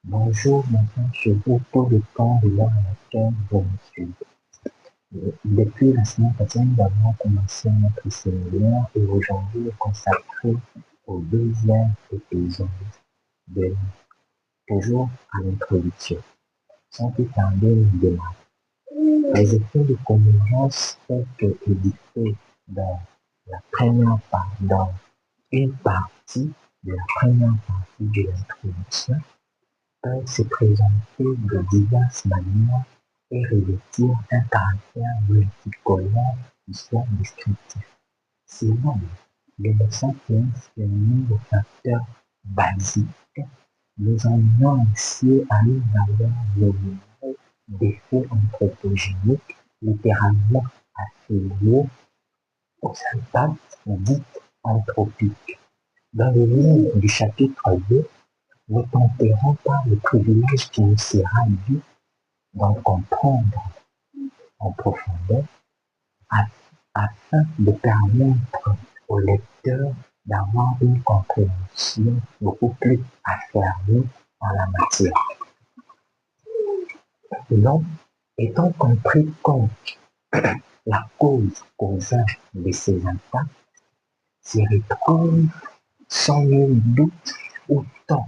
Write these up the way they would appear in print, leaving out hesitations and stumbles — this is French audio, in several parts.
Bonjour, maintenant je vous tout le temps de l'heure à laquelle vous me suivez. Depuis la semaine passée, nous avons commencé notre séminaire et aujourd'hui est consacré au deuxième épisode de toujours à l'introduction. Sans plus tarder, nous démarrons. Les effets de convergence tels que édités dans la première part, dans une partie de la première partie de l'introduction peuvent se présenter de diverses manières et revêtir un caractère multicolore qui soit descriptif. Sinon, les leçons qui inspirent de facteurs basiques nous emmènent ainsi à une valeur nominale d'effets anthropogéniques littéralement affiliés aux impacts dits anthropiques. Dans le livre du chapitre 2, nous tenterons par le privilège qui nous sera dû d'en comprendre en profondeur afin de permettre au lecteur d'avoir une compréhension beaucoup plus affermie en la matière. Donc, étant compris comme la cause causale de ces impacts s'y retrouve sans nul doute autant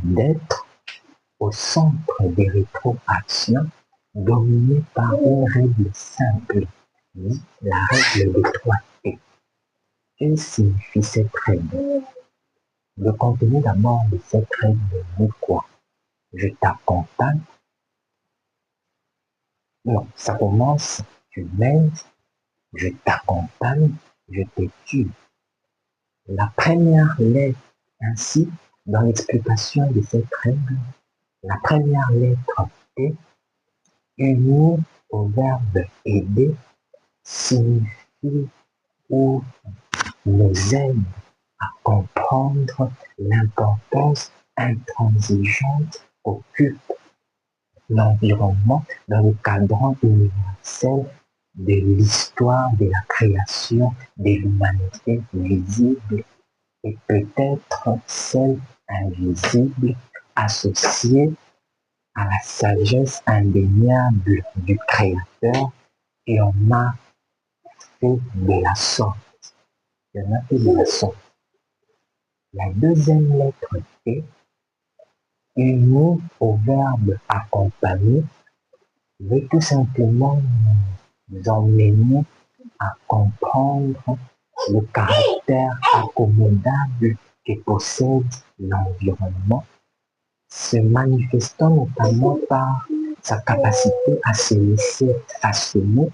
d'être au centre des rétroactions dominées par une règle simple, la règle de 3T. Que signifie cette règle? Le contenu d'abord de cette règle dit quoi? Je t'accompagne. Non, ça commence, tu m'aides, je t'accompagne, je te tue. La première lettre, ainsi, dans l'explication de cette règle, la première lettre T unie au verbe aider signifie ou nous aide à comprendre l'importance intransigeante qu'occupe l'environnement dans le cadran universel de l'histoire de la création de l'humanité visible et peut-être celle invisible associée à la sagesse indéniable du Créateur et on m'a fait de la sorte. On a fait de la sorte. La deuxième lettre T, unie au verbe accompagner, veut tout simplement nous emmener à comprendre le caractère accommodable que possède l'environnement, se manifestant notamment par sa capacité à se laisser façonner,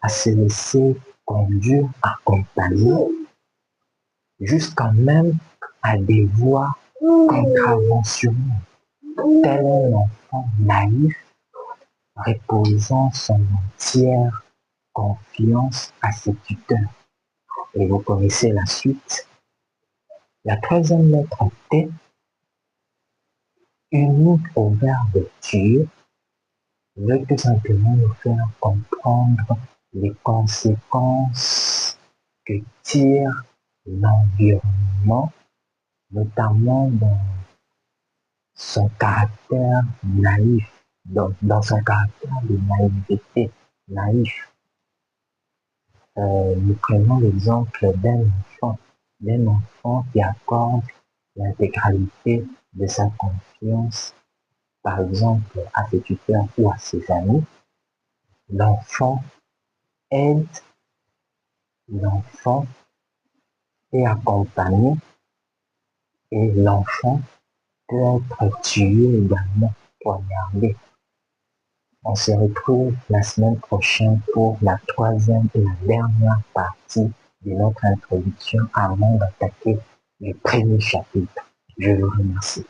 à se laisser conduire, accompagner, jusqu'à même à des voies contraventionnelles, tel un enfant naïf reposant son entière confiance à ses tuteurs. Et vous connaissez la suite. La troisième lettre T, unie au verbe tuer, veut tout simplement nous faire comprendre les conséquences que tire l'environnement, notamment dans son caractère naïf, dans son caractère de naïveté, naïf. Nous prenons l'exemple d'un enfant qui accorde l'intégralité de sa confiance, par exemple, à ses tuteurs ou à ses amis. L'enfant aide, l'enfant est accompagné et l'enfant peut être tué également, poignardé. On se retrouve la semaine prochaine pour la troisième et la dernière partie de notre introduction avant d'attaquer le premier chapitre. Je vous remercie.